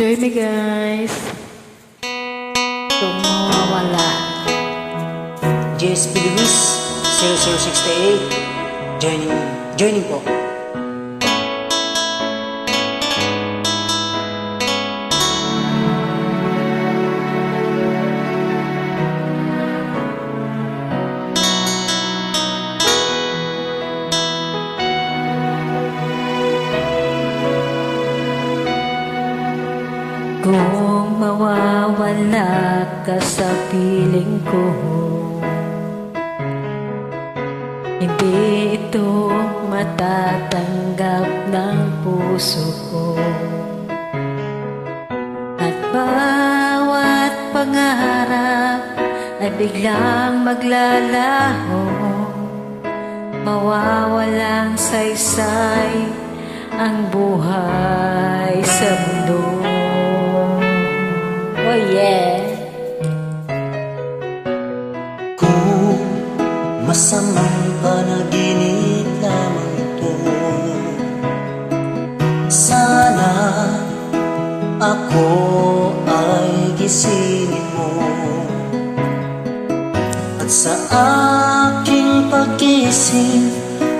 Join me guys. Kung mawawala. JSP Luis 0068 joining po. Kung mawawala ka sa piling ko, hindi ito matatanggap ng puso ko. At bawat pangarap ay biglang maglalaho, mawawalang saysay ang buhay sa mundo. Oh yeah. Kung masamang panaginip lamang ito, sana ako ay gisingin mo. At sa aking paggising,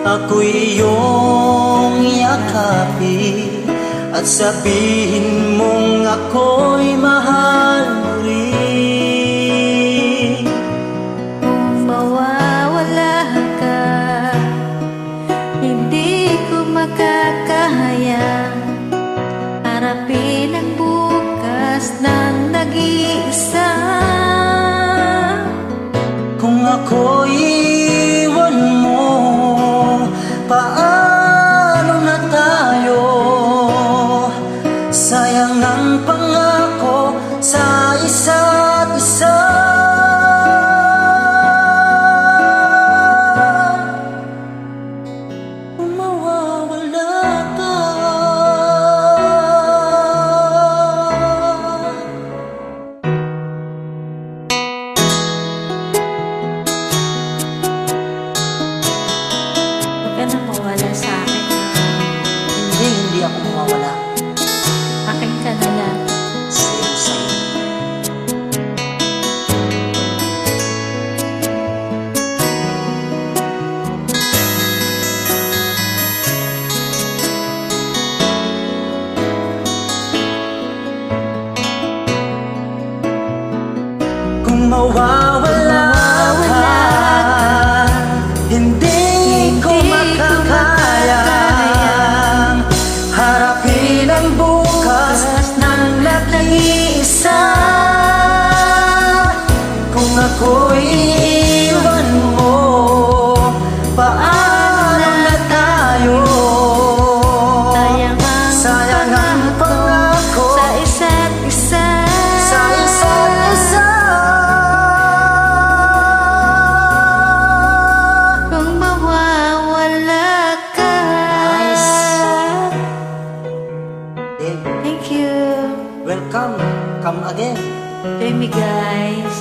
ako'y iyong yakapin at sabihin mong ako'y mahal mo rin. Kung mawawala ka, hindi ko makakahaya harapin ang bukas ng nag-iisa. Kung ako'y iwan mo, paano na tayo? Sayang ang pangako sa isa't isa. Kung mawawala ka, Huwag ka nang mawala sa akin. hindi ako mawawala. Akin ka na lang. Sa'yo, sa'yo. Kung mawawala ka, hindi ko makakayang harapin ang bukas ng nag-iisa. Kung ako'y iwan mo, paano na tayo? Sayang ang pangako sa isa't isa. sa isa't isa. Kung mawawala ka. Dave, Thank you. welcome, come again. Join me guys.